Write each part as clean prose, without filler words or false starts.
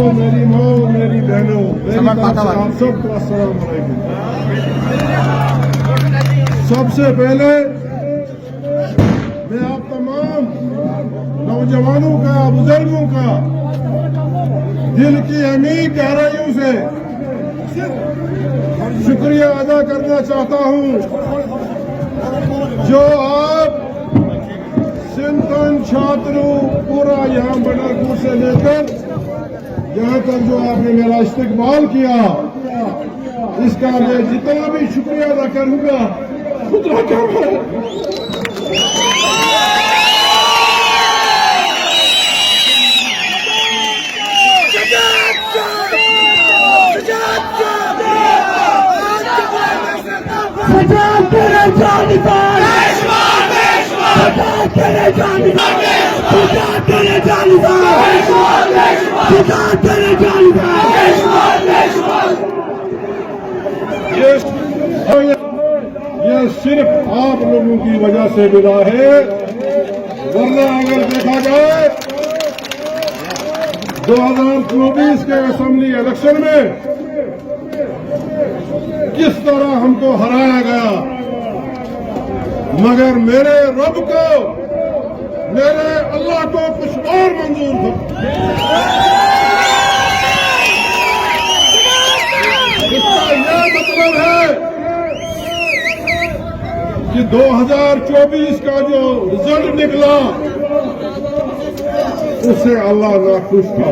मेरी माँ मेरी बहनों मेरी तरफ से आप सबको अस्सलाम वालेकुम। सबसे पहले मैं आप तमाम नौजवानों का बुजुर्गों का दिल की अमीर गहराइयों से शुक्रिया अदा करना चाहता हूँ जो आप सिंधन छात्रों पूरा यहाँ बनरपुर से लेकर यहाँ तक जो आपने मेरा इस्तकबाल किया, इसका मैं जितना भी शुक्रिया अदा करूंगा उतना कम है। ये सिर्फ आप लोगों की वजह से मिला है, वरना अगर देखा जाए 2024 के असेंबली इलेक्शन में किस तरह हमको हराया गया, मगर मेरे रब को, मेरे अल्लाह को कुछ और मंजूर था। इसका यह मतलब है कि 2024 का जो रिजल्ट निकला उससे अल्लाह नाखुश था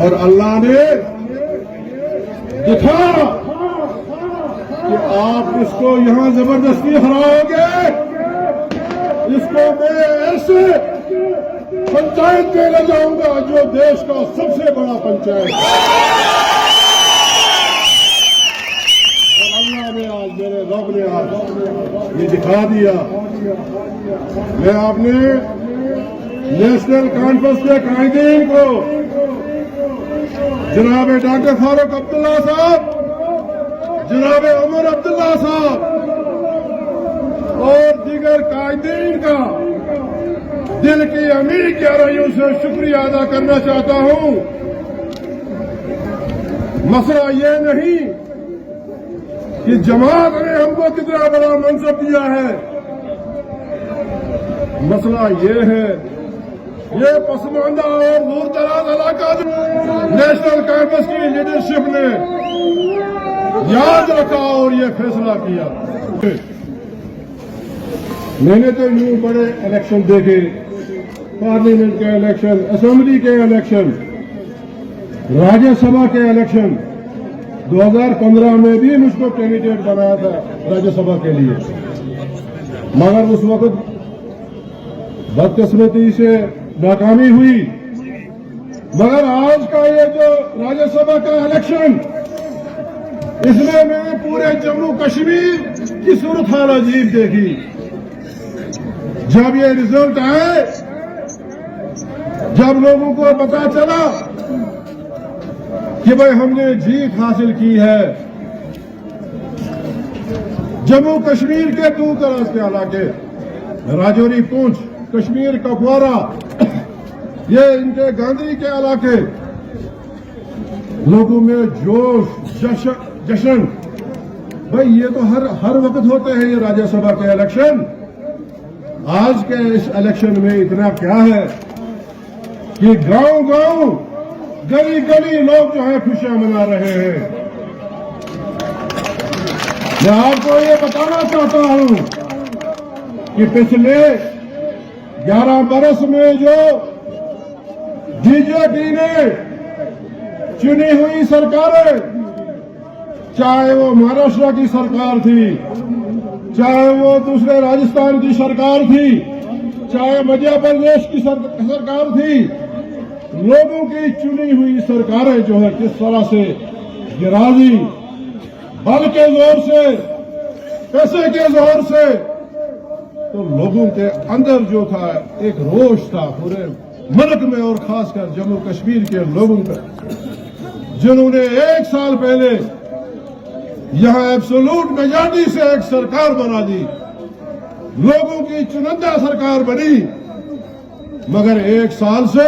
और अल्लाह ने दिखाया कि आप इसको यहां जबरदस्ती हराओगे, इसको मैं ऐसे पंचायत में ले जाऊंगा जो देश का सबसे बड़ा पंचायत है। और अल्लाह ने आज, मेरे रब ने आज ये दिखा दिया। मैं आपने नेशनल कॉन्फ्रेंस के कायदीन को जनाब डॉक्टर फारूक अब्दुल्ला साहब, जनाब उमर अब्दुल्ला साहब और दीगर कायदीन का दिल की अमीर गहराइयों से शुक्रिया अदा करना चाहता हूं। मसला ये नहीं कि जमात ने हमको कितना बड़ा मनसब दिया है, मसला ये है ये पसमानदा और दूर दराज इलाका नेशनल कांग्रेस की लीडरशिप ने याद रखा और ये फैसला किया। मैंने तो यूं बड़े इलेक्शन देखे, पार्लियामेंट के इलेक्शन, असेंबली के इलेक्शन, राज्यसभा के इलेक्शन। 2015 में भी मुझको कैंडिडेट बनाया था राज्यसभा के लिए, मगर उस वक्त बदकिस्मती से नाकामी हुई। मगर आज का ये जो राज्यसभा का इलेक्शन, इसमें मैंने पूरे जम्मू कश्मीर की सूरत हाल अजीब देखी। जब ये रिजल्ट आए, जब लोगों को पता चला कि भाई हमने जीत हासिल की है, जम्मू कश्मीर के दूर दराज के इलाके, राजौरी, पुंछ, कश्मीर, कुपवारा, ये इनके गांधी के इलाके, लोगों में जोश, जश्न। भाई ये तो हर वक्त होते हैं ये राज्यसभा के इलेक्शन। आज के इस इलेक्शन में इतना क्या है कि गांव-गांव, गली-गली लोग जो है खुशियां मना रहे हैं। मैं आपको ये बताना चाहता हूं कि पिछले 11 बरस में जो बीजेपी ने चुनी हुई सरकारें, चाहे वो महाराष्ट्र की सरकार थी, चाहे वो दूसरे राजस्थान की सरकार थी, चाहे मध्य प्रदेश की सरकार थी, लोगों की चुनी हुई सरकारें जो है किस तरह से गिरा दी, बल के जोर से, पैसे के जोर से। तो लोगों के अंदर जो था एक रोष था पूरे मुल्क में और खासकर जम्मू कश्मीर के लोगों का, जिन्होंने 1 साल पहले यहां एब्सोल्यूट मेजॉरिटी से एक सरकार बना दी, लोगों की चुनिंदा सरकार बनी, मगर 1 साल से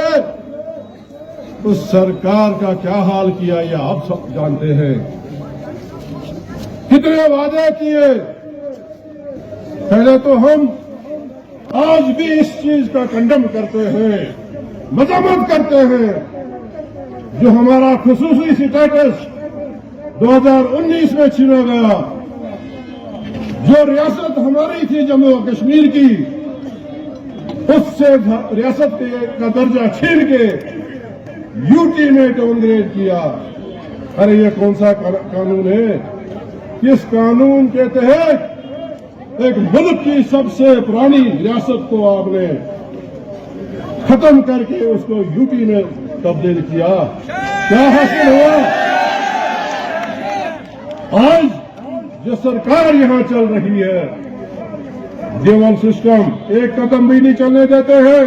उस सरकार का क्या हाल किया ये आप सब जानते हैं। कितने वादे किए। पहले तो हम आज भी इस चीज का कंडम करते हैं, मजम्मत करते हैं, जो हमारा खुसूसी स्टेटस 2019 में छीना गया, जो रियासत हमारी थी जम्मू और कश्मीर की, उससे रियासत का दर्जा छीन के यूटी में डाउनग्रेड किया। अरे ये कौन सा कानून है? किस कानून के तहत एक मुल्क की सबसे पुरानी रियासत को आपने खत्म करके उसको यूटी में तब्दील किया? क्या हासिल हुआ? आज जो सरकार यहां चल रही है, जीवन सिस्टम एक कदम भी नहीं चलने देते हैं।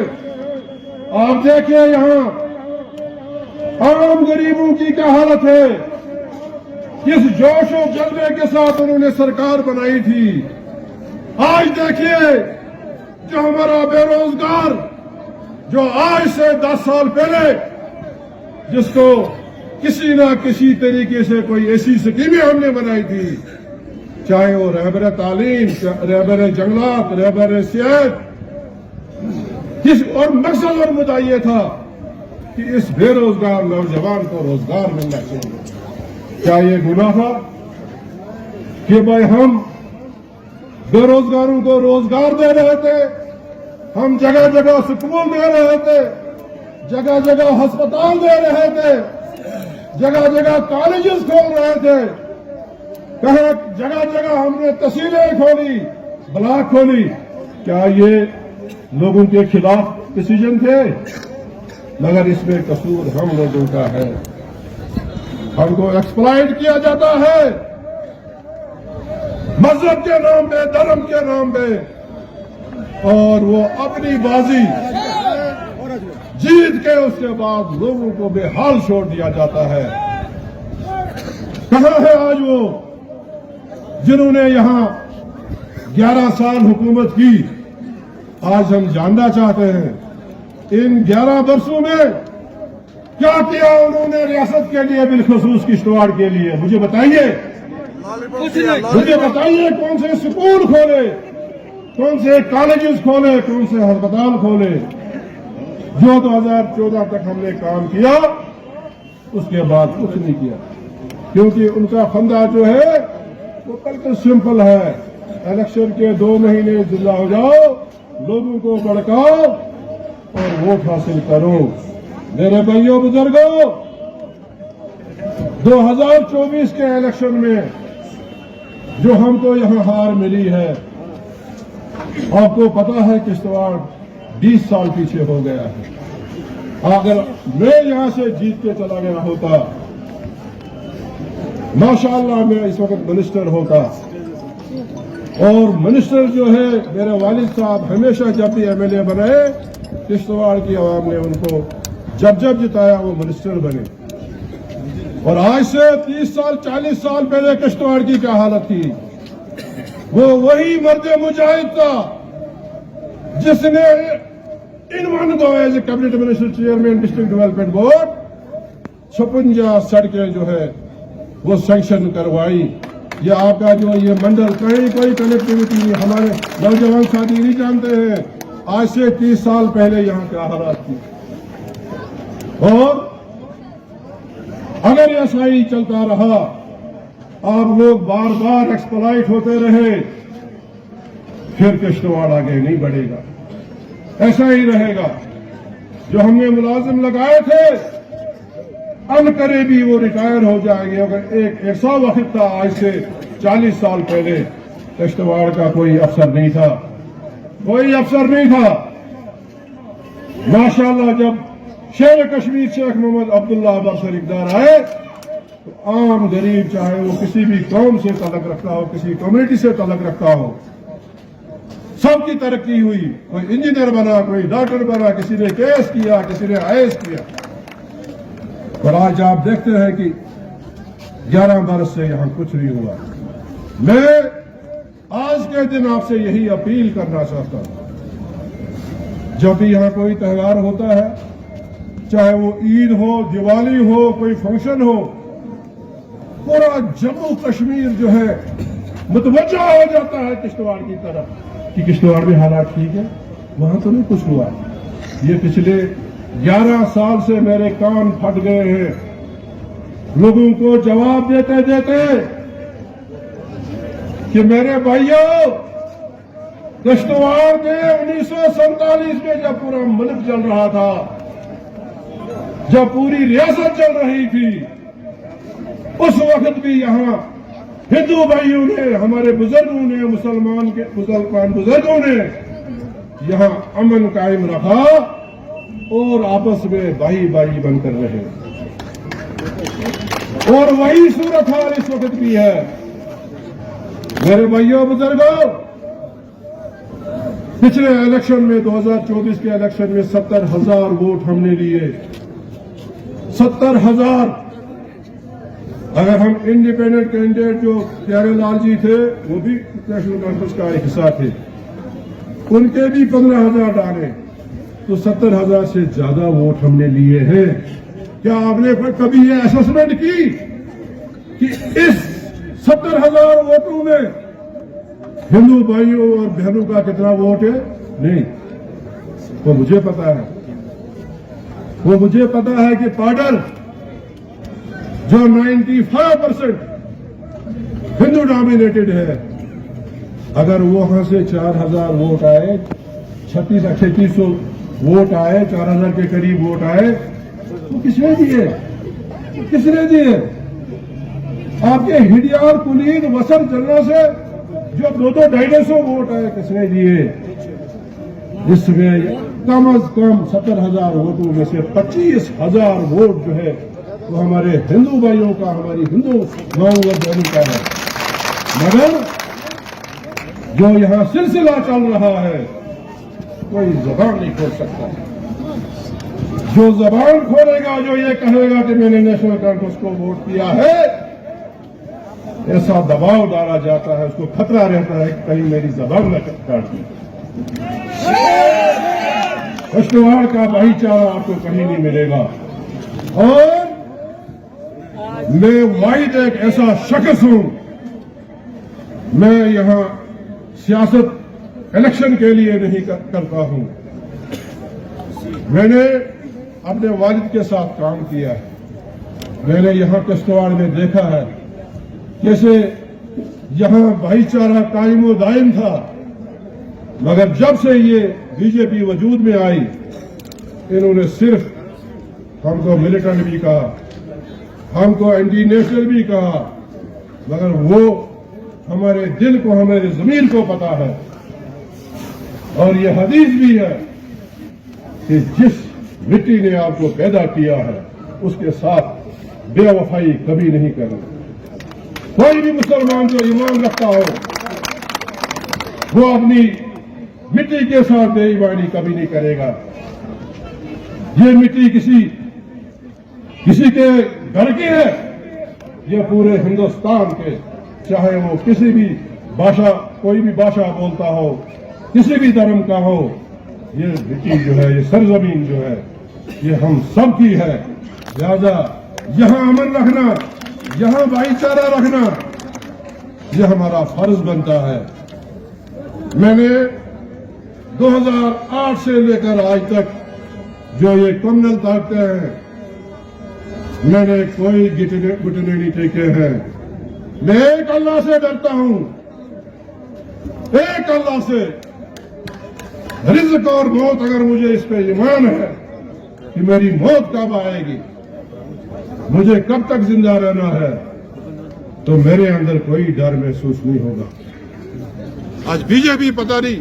आप देखिए यहां आम गरीबों की क्या हालत है। किस जोश और जज्बे के साथ उन्होंने सरकार बनाई थी। आज देखिए जो हमारा बेरोजगार, जो आज से 10 साल पहले जिसको किसी ना किसी तरीके से कोई ऐसी स्कीमें हमने बनाई थी, चाहे वो रहबर तालीम, रहबर जंगलात, रहबर सेहत, और मकसद और मुद्दा ये था कि इस बेरोजगार नौजवान को रोजगार मिलना चाहिए। क्या ये गुनाह था कि भाई हम बेरोजगारों को रोजगार दे रहे थे, हम जगह जगह स्कूल दे रहे थे, जगह जगह अस्पताल दे रहे थे, जगह जगह कॉलेजेस खोल रहे थे, कहा जगह जगह हमने तहसीलें खोली, ब्लॉक खोली। क्या ये लोगों के खिलाफ डिसीजन थे? मगर इसमें कसूर हम लोगों का है। हमको एक्सप्लॉइट किया जाता है मजहब के नाम पे, धर्म के नाम पे, और वो अपनी बाजी जीत के उसके बाद लोगों को बेहाल छोड़ दिया जाता है। कहां है आज वो जिन्होंने यहां 11 साल हुकूमत की? आज हम जानना चाहते हैं इन 11 वर्षों में क्या किया उन्होंने रियासत के लिए, बिलखसूस किश्तवाड़ के लिए। मुझे बताइए, मुझे बताइए कौन से स्कूल खोले, कौन से कॉलेजेस खोले, कौन से अस्पताल खोले। जो 2014 तक हमने काम किया उसके बाद कुछ नहीं किया, क्योंकि उनका फंदा जो है वो बिल्कुल सिंपल है। इलेक्शन के 2 महीने जिला हो जाओ, लोगों को भड़काओ और वोट हासिल करो। मेरे भाइयों बुजुर्गों, 2024 के इलेक्शन में जो हमको यहां हार मिली है, आपको पता है किश्तवाड़ 20 साल पीछे हो गया है। अगर मैं यहां से जीत के चला गया होता, माशाअल्लाह मैं इस वक्त मिनिस्टर होता। और मिनिस्टर जो है मेरे वालिद साहब हमेशा जब भी एमएलए बने, किश्तवाड़ की आवाम ने उनको जब जब जिताया वो मिनिस्टर बने। और आज से 30 साल 40 साल पहले किश्तवाड़ की क्या हालत थी? वो वही मर्द मुजाहिद था जिसने इन वन को as a cabinet minister chairman district development board 56 सड़कें जो है वो सैंक्शन करवाई। ये आपका जो ये मंडल कहीं कोई कनेक्टिविटी नहीं, हमारे नौजवान साथी नहीं जानते हैं आज से 30 साल पहले यहाँ क्या हालात थी। और अगर ऐसा ही चलता रहा, आप लोग बार बार एक्सप्लॉइट होते रहे, फिर किश्तवाड़ आगे नहीं बढ़ेगा, ऐसा ही रहेगा। जो हमने मुलाजिम लगाए थे अनकरीबी वो रिटायर हो जाएंगे। अगर एक ऐसा वक्त था आज से 40 साल पहले, किश्तवाड़ का कोई अफसर नहीं था, कोई अफसर नहीं था। माशाअल्लाह जब शेर कश्मीर शेख मोहम्मद अब्दुल्ला बरसर इक़्तिदार आए तो आम गरीब, चाहे वो किसी भी कौम से तलक रखता हो, किसी कम्युनिटी से तलक रखता हो, सबकी तरक्की हुई। कोई इंजीनियर बना, कोई डॉक्टर बना, किसी ने केएस किया, किसी ने आईएएस किया। और आज आप देखते हैं कि 11 बरस से यहां कुछ नहीं हुआ। मैं आज के दिन आपसे यही अपील करना चाहता हूं, जब भी यहां कोई त्योहार होता है चाहे वो ईद हो, दिवाली हो, कोई फंक्शन हो, पूरा जम्मू कश्मीर जो है मुतवज्जा हो जाता है किश्तवाड़ की तरफ कि किश्तवाड़ में हालात ठीक है। वहां तो नहीं कुछ हुआ। ये पिछले 11 साल से मेरे कान फट गए हैं लोगों को जवाब देते देते कि मेरे भाइयों, किश्तवाड़ में 1947 में जब पूरा मुल्क चल रहा था, जब पूरी रियासत चल रही थी, उस वक्त भी यहां हिंदू भाइयों ने, हमारे बुजुर्गों ने, मुसलमान बुजुर्गों ने यहां अमन कायम रखा और आपस में भाई भाई बनकर रहे। और वही सूरत हाल इस वक्त भी है। मेरे भाइयों बुजुर्गों, पिछले इलेक्शन में 2024 के इलेक्शन में 70,000 वोट हमने लिए। 70,000। अगर हम इंडिपेंडेंट कैंडिडेट जो प्यारे लाल जी थे, वो भी नेशनल कॉन्फ्रेंस का एक हिस्सा थे, उनके भी 15,000 डाले, तो 70,000 से ज्यादा वोट हमने लिए हैं। क्या आपने कभी ये असेसमेंट की कि इस 70,000 वोटों में हिंदू भाइयों और बहनों का कितना वोट है? नहीं। वो मुझे पता है। वो मुझे पता है कि पाडर जो 95% हिंदू डोमिनेटेड है, अगर वहां से 4,000 वोट आए, 3600 वोट आए, 4,000 के करीब वोट आए, तो किसने दिए? किसने दिए? आपके हिडियार, कुलीन, वसर चलना से जो 200-250 वोट आए, किसने दिए? इसमें कम अज कम 70,000 वोटों में से 25,000 वोट जो है वो हमारे हिंदू भाइयों का, हमारी हिंदू गांव और बहनों का है। मगर जो यहां सिलसिला चल रहा है, कोई जबान नहीं खोल सकता। जो जबान खोलेगा, जो ये कहेगा कि मैंने नेशनल कॉन्फ्रेंस को वोट किया है, ऐसा दबाव डाला जाता है, उसको खतरा रहता है कि कहीं मेरी जबान न काट दी। किश्तवाड़ का भाईचारा आपको कहीं नहीं मिलेगा। और मैं वाहिद एक ऐसा शख्स हूं, मैं यहां सियासत इलेक्शन के लिए नहीं करता हूं। मैंने अपने वालिद के साथ काम किया है। मैंने यहां किश्तवाड़ में देखा है कैसे यहां भाईचारा कायम व दायम था। मगर जब से ये बीजेपी वजूद में आई, इन्होंने सिर्फ हमको मिलिटेंट भी कहा, हमको एंटी नेशनल भी कहा, मगर वो हमारे दिल को, हमारे जमीन को पता है। और ये हदीस भी है कि जिस मिट्टी ने आपको पैदा किया है, उसके साथ बेवफाई कभी नहीं करना। कोई भी मुसलमान जो ईमान रखता हो, वो अपनी मिट्टी के साथ बेईमानी कभी नहीं करेगा। ये मिट्टी किसी के घर की है, ये पूरे हिंदुस्तान के, चाहे वो किसी भी भाषा, कोई भी भाषा बोलता हो, किसी भी धर्म का हो, ये मिट्टी जो है, ये सरजमीन जो है, ये हम सब की है। लिहाजा यहां अमन रखना, यहां भाईचारा रखना, ये हमारा फर्ज बनता है। मैंने 2008 से लेकर आज तक जो ये कम्युनल ताकतें हैं, मैंने कोई घुटने नहीं टेके हैं। मैं एक अल्लाह से डरता हूं, एक अल्लाह से। रिज़्क़ और मौत, अगर मुझे इस पे ईमान है कि मेरी मौत कब आएगी, मुझे कब तक जिंदा रहना है, तो मेरे अंदर कोई डर महसूस नहीं होगा। आज बीजेपी पता नहीं,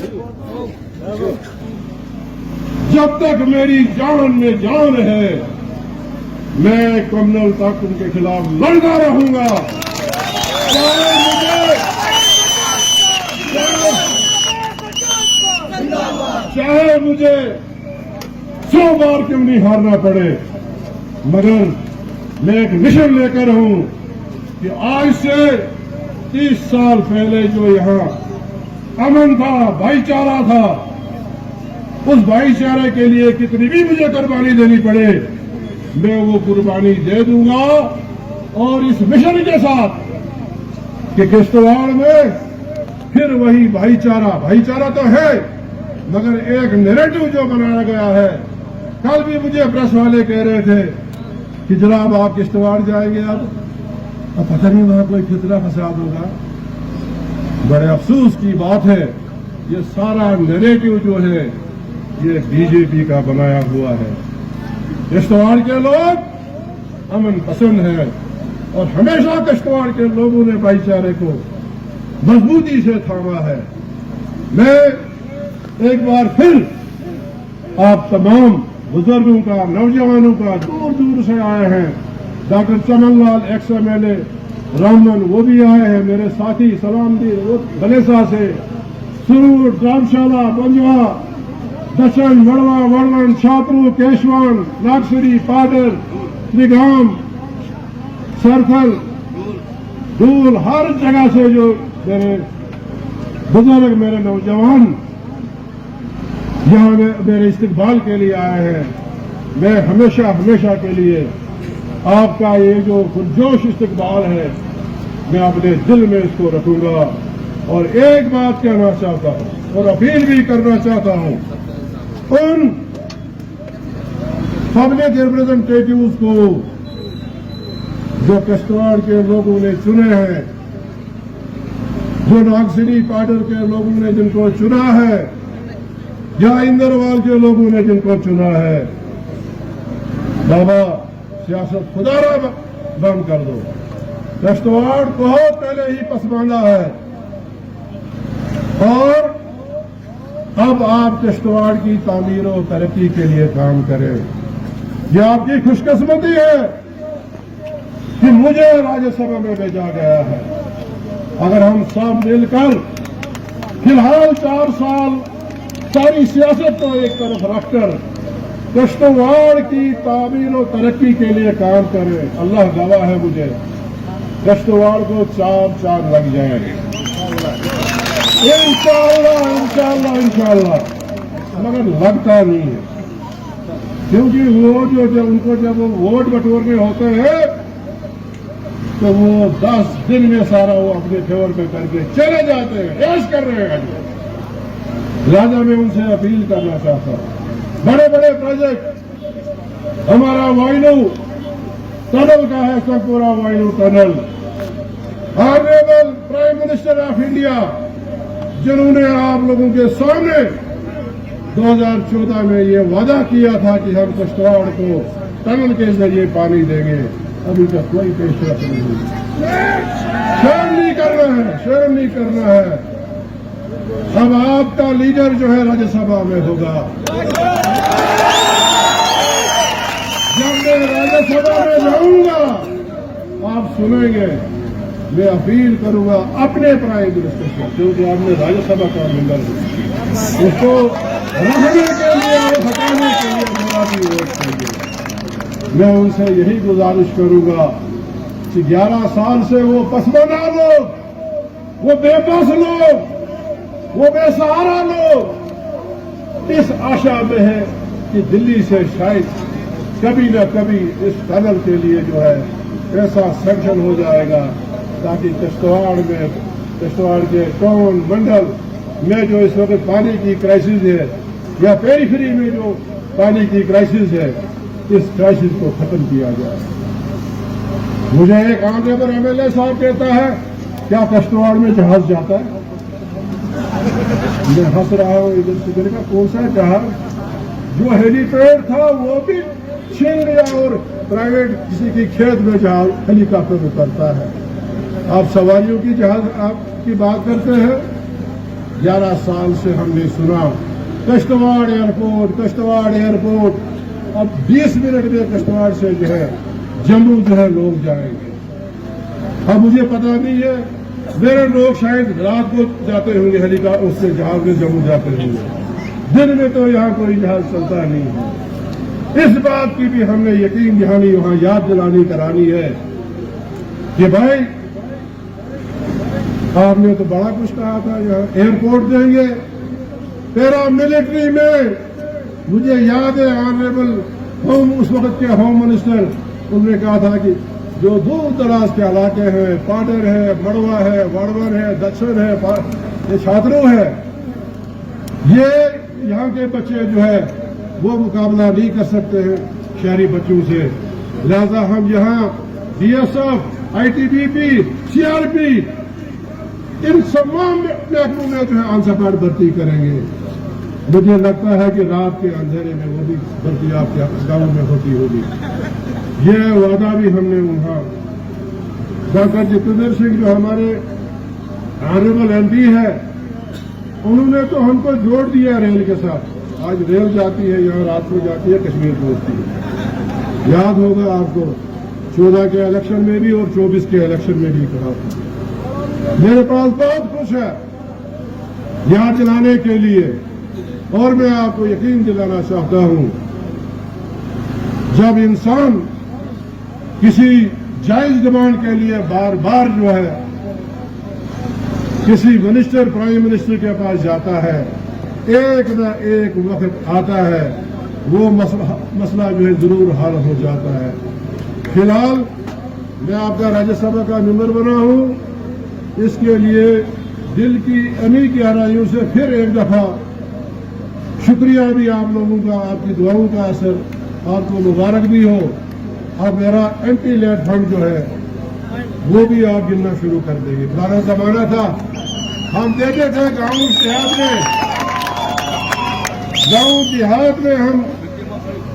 जब तक मेरी जान में जान है, मैं कम्युनल ताकत के खिलाफ लड़ता रहूंगा। चाहे मुझे 100 बार क्यों नहीं हारना पड़े, मगर मैं एक मिशन लेकर हूं कि आज से 30 साल पहले जो यहां अमन था, भाईचारा था, उस भाईचारे के लिए कितनी भी मुझे कुर्बानी देनी पड़े, मैं वो कुर्बानी दे दूंगा। और इस मिशन के साथ कि किश्तवाड़ में फिर वही भाईचारा तो है, मगर एक नैरेटिव जो बनाया गया है। कल भी मुझे प्रेस वाले कह रहे थे कि जनाब आप किश्तवाड़ जाएंगे, अब पता नहीं वहां कोई फितना फसाद होगा। बड़े अफसोस की बात है, ये सारा नैरेटिव जो है ये बीजेपी का बनाया हुआ है। किश्तवाड़ के लोग अमन पसंद हैं और हमेशा किश्तवाड़ के लोगों ने भाईचारे को मजबूती से थामा है। मैं एक बार फिर आप तमाम बुजुर्गों का, नौजवानों का, दूर दूर से आए हैं, डॉक्टर चमनलाल XMLA रामन वो भी आए हैं, मेरे साथी सलामदी वो बलेसा से, सुरूर, धर्मशाला, बंजवा, दशन, वड़वा, वड़वन, छात्रू, केशवान, नागसरी, पाडर, त्रिगाम, सरथल, दूल, हर जगह से जो मेरे बुजुर्ग, मेरे नौजवान यहाँ मेरे इस्तकबाल के लिए आए हैं। मैं हमेशा के लिए आपका ये जो पुरजोश इस्तकबाल है, मैं अपने दिल में इसको रखूंगा। और एक बात कहना चाहता हूं और अपील भी करना चाहता हूं उन पब्लिक रिप्रेजेंटेटिव्स को जो किश्तवाड़ के लोगों ने चुने हैं, जो नागसिरी पाडर के लोगों ने जिनको चुना है, या इंदरवाल के लोगों ने जिनको चुना है, बाबा सियासत खुदारा बंद कर दो। किश्तवाड़ बहुत पहले ही पसमानदा है और अब आप किश्तवाड़ की तामीर और तरक्की के लिए काम करें। यह आपकी खुशकिस्मती है कि मुझे राज्यसभा में भेजा गया है। अगर हम सब मिलकर फिलहाल 4 साल सारी सियासत को एक तरफ रखकर किश्तवाड़ की तामीर और तरक्की के लिए काम करें, अल्लाह गवाह है मुझे किश्तवाड़ को 4 चांद लग जाएंगे इंशाअल्लाह। मगर लगता नहीं है, क्योंकि वो जो उनको जब वो वोट बटोरने होते हैं तो वो 10 दिन में सारा वो अपने फेवर पे करके चले जाते हैं, ऐश कर रहे हैं। लिहाजा मैं उनसे अपील करना चाहता हूं, बड़े बड़े प्रोजेक्ट, हमारा वाइनू टनल का है, सब पूरा वाइनू tunnel, honourable prime minister of India जिन्होंने आप लोगों के सामने 2014 में ये वादा किया था कि हम किश्तवाड़ को टनल के जरिए पानी देंगे, अभी तक कोई पेशरफ नहीं हुई। शर्म नहीं करना है। अब आपका लीडर जो है राज्यसभा में होगा। जब मैं राज्यसभा में जाऊंगा आप सुनेंगे, मैं अपील करूंगा अपने प्राइम मिनिस्टर से, क्योंकि आपने राज्यसभा का मेंबर उसको रखने के लिए और हटाने के लिए मेरा भी वोट चाहिए। मैं उनसे यही गुजारिश करूंगा कि 11 साल से वो पसमानदा लोग, वो बेबस लोग, वो बेसहारा लोग इस आशा में है कि दिल्ली से शायद कभी न कभी इस टनल के लिए जो है ऐसा सैंक्शन हो जाएगा ताकि किश्तवाड़ के टाउन मंडल में जो इस वक्त पानी की क्राइसिस है या पेरीफेरी में जो पानी की क्राइसिस है, इस क्राइसिस को खत्म किया जाए। मुझे एक ऑनरेबल MLA साहब कहता है क्या किश्तवाड़ में जहाज जाता है? मैं हंस रहा हूं इधर से, मैंने कहा कौन सा जहाज? जो हेलीपैड था वो भी छीन लिया और प्राइवेट किसी की खेत में जहाज हेलीकॉप्टर उतरता है। आप सवारियों की जहाज आपकी बात करते हैं। 11 साल से हमने सुना किश्तवाड़ एयरपोर्ट, अब 20 मिनट में किश्तवाड़ से जो है जम्मू जो है लोग जाएंगे। अब मुझे पता नहीं है, मेरे लोग शायद रात को जाते होंगे हेलीकॉप्टर, उससे जहाज में जम्मू जाते होंगे, दिन में तो यहाँ कोई जहाज चलता नहीं है। इस बात की भी हमने यकीन दहानी वहां याद दिलानी करानी है कि भाई आपने तो बड़ा कुछ कहा था, यहाँ एयरपोर्ट देंगे। पैरा मिलिट्री में मुझे याद है ऑनरेबल उस वक्त के होम मिनिस्टर, उन्होंने कहा था कि जो दूर दराज के इलाके हैं, पाटर है, मड़वा है, वाड़वर है, दक्षिण है, ये छात्रों है, ये यहाँ के बच्चे जो है वो मुकाबला नहीं कर सकते हैं शहरी बच्चों से। लिहाजा हम यहाँ बीएसएफ, आईटीबीपी, सीआरपी, इन तमाम महकमों में जो है अनसपाट भर्ती करेंगे। मुझे लगता है कि रात के अंधेरे में वो भी भर्ती आपके गाँव में होती होगी। ये वादा भी हमने वहाँ डॉक्टर जितेंद्र सिंह जो हमारे ऑनरेबल एमपी है, उन्होंने तो हमको जोड़ दिया रेल के साथ। आज रेल जाती है यहाँ, रात को जाती है, कश्मीर पहुंचती है। याद होगा आपको 14 के इलेक्शन में भी और 24 के इलेक्शन में भी कहा था। मेरे पास बहुत कुछ है याद दिलाने के लिए, और मैं आपको यकीन दिलाना चाहता हूं, जब इंसान किसी जायज डिमांड के लिए बार बार जो है किसी मिनिस्टर, प्राइम मिनिस्टर के पास जाता है, एक न एक वक्त आता है वो मसला जो है जरूर हल हो जाता है। फिलहाल मैं आपका राज्यसभा का मेंबर बना हूं, इसके लिए दिल की अमी गहराइयों से फिर एक दफा शुक्रिया भी आप लोगों का, आपकी दुआओं का असर, आपको मुबारक भी हो। अब मेरा एंटी लेट फंड जो है वो भी आप गिनना शुरू कर देंगे। पुराना जमाना था, हम देते थे गांव देहात में हम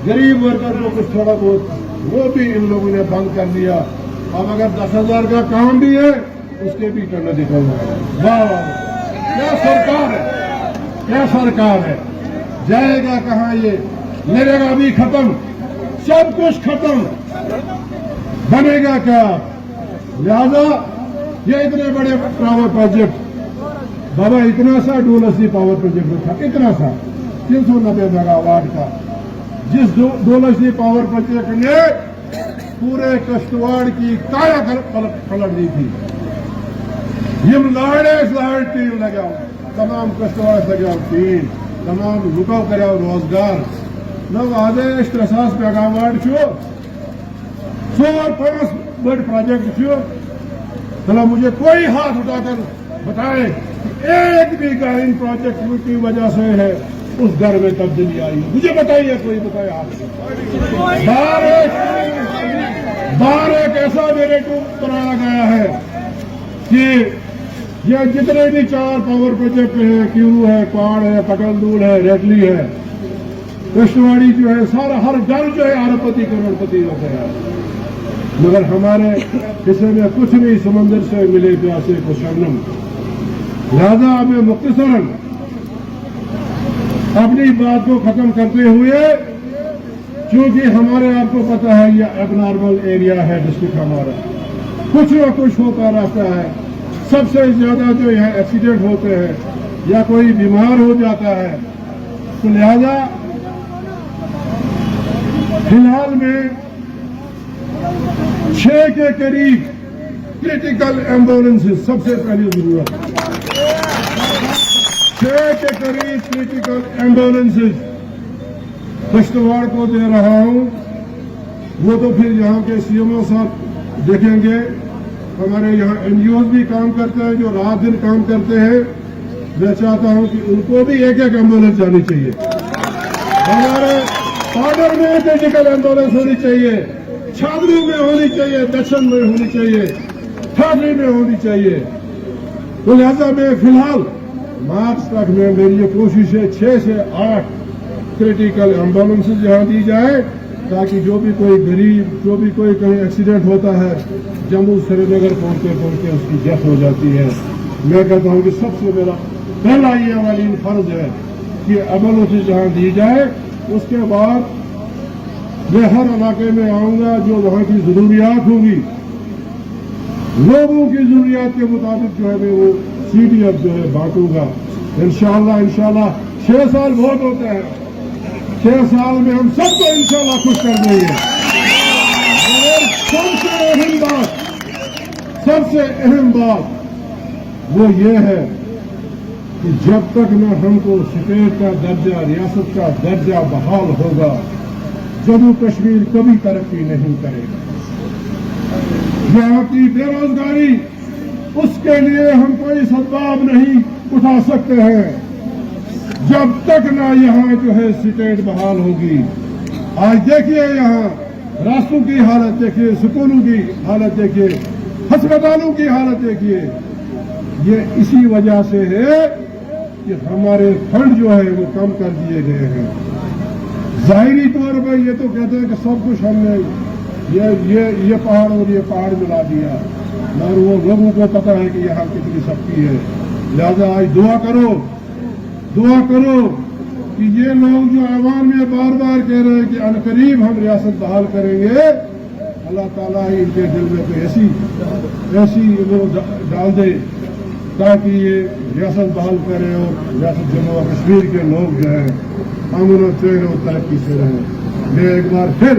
गरीब वर्कर को कुछ थोड़ा बहुत, वो भी इन लोगों ने बंद कर दिया। अब अगर 10,000 का काम भी है उसके भी करना दिखाऊंगा। वाह वाह, क्या सरकार है, क्या सरकार है। जाएगा कहाँ ये, लगेगा भी खत्म, सब कुछ खत्म, बनेगा क्या। लिहाजा ये इतने बड़े पावर प्रोजेक्ट, बाबा इतना सा डोलसी पावर प्रोजेक्ट था, इतना सा 390 मेगावाट का, जिस डोलसी पावर प्रोजेक्ट ने पूरे कश्तवाड़ की काया पलट दी थी। यम लाड़े टीम लगाओ, तमाम कश्तवाड़ लगाओ टीम, तमाम लुकाओ कराओ रोजगार न आधे 3 मेगावाट 105 बड़ प्रोजेक्ट चलो, मुझे कोई हाथ उठाकर बताए एक भी का इन प्रोजेक्ट की वजह से है उस घर में तब्दीली आई, मुझे बताइए, कोई बताए हाथ। बार एक ऐसा नैरेटिव बनाया गया है कि ये जितने भी 4 पावर प्रोजेक्ट हैं, क्यू है, क्वाड है, पटलदूल है, रेडली है, कृष्णवाड़ी जो है, सारा हर घर जो है अरबपति करोड़पति हो गया। मगर हमारे हिस्से में कुछ नहीं, समंदर से मिले प्यासे को शबनम। लिहाजा हमें मुख्तसरन अपनी बात को खत्म करते हुए, क्योंकि हमारे आपको पता है ये एबनॉर्मल एरिया है डिस्ट्रिक्ट हमारा, कुछ न कुछ होता रहता है। सबसे ज्यादा जो यहाँ एक्सीडेंट होते हैं या कोई बीमार हो जाता है, तो लिहाजा फिलहाल में 6 के करीब क्रिटिकल एम्बुलेंसेज सबसे पहली जरूरत, 6 के करीब क्रिटिकल एम्बुलेंसेज किश्तवाड़ को दे रहा हूं। वो तो फिर यहाँ के सीएमओ साहब देखेंगे। हमारे यहाँ एनजीओ भी काम करते हैं जो रात दिन काम करते हैं। मैं चाहता हूं कि उनको भी एक एम्बुलेंस जानी चाहिए। हमारे बॉर्डर में क्रिटिकल एम्बुलेंस होनी चाहिए, छावनी में होनी चाहिए, दक्षिण में होनी चाहिए, ठाकरे में होनी चाहिए। तो लिहाजा मैं फिलहाल मार्च तक में मेरी ये कोशिश है 6 से 8 क्रिटिकल एम्बुलेंसेज यहाँ दी जाए, ताकि जो भी कोई गरीब, जो भी कोई कहीं एक्सीडेंट होता है, जम्मू श्रीनगर पहुंचते उसकी डेथ हो जाती है। मैं कहता हूँ कि सबसे मेरा पहला ये वाली फर्ज है कि एम्बुलेंसेज जहाँ दी जाए। उसके बाद मैं हर इलाके में आऊंगा, जो वहाँ की जरूरियात होगी, लोगों की जरूरियात के मुताबिक जो है मैं वो CDF जो है बांटूंगा। इंशाल्लाह 6 साल बहुत होते हैं, 6 साल में हम सबको इंशाल्लाह खुश कर देंगे। और सबसे अहम बात वो ये है कि जब तक न हमको स्टेट का दर्जा, रियासत का दर्जा बहाल होगा, जम्मू कश्मीर कभी तरक्की नहीं करेगा। यहाँ की बेरोजगारी, उसके लिए हम कोई सद्भाव नहीं उठा सकते हैं जब तक ना यहाँ जो है स्टेट बहाल होगी। आज देखिए यहाँ रास्तों की हालत देखिए, स्कूलों की हालत देखिए, अस्पतालों की हालत देखिए। ये इसी वजह से है कि हमारे फंड जो है वो कम कर दिए गए हैं। जाहिरी तौर पर ये तो कहते हैं कि सब कुछ हमने ये पहाड़ और ये पहाड़ मिला दिया, मगर वो लोगों को पता है कि यहाँ कितनी शक्ति है। लिहाजा आज दुआ करो कि ये लोग जो ऐवान में बार बार कह रहे हैं कि अनकरीब हम रियासत बहाल करेंगे, अल्लाह ताला ही इनके दिल में कोई ऐसी वो डाल दे ताकि ये रियासत बहाल करें और रियासत जम्मू और कश्मीर के लोग जो है अमन और चैन और तरक्की से रहें। मैं एक बार फिर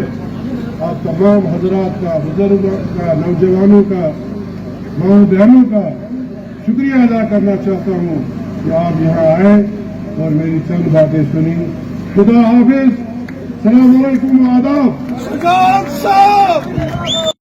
आप तमाम हजरात का, बुजुर्गों का, नौजवानों का, माओ बहनों का शुक्रिया अदा करना चाहता हूँ कि आप यहाँ आए और मेरी चंद बातें सुनी। खुदा हाफिज, सलाम अलैकुम, आदाब।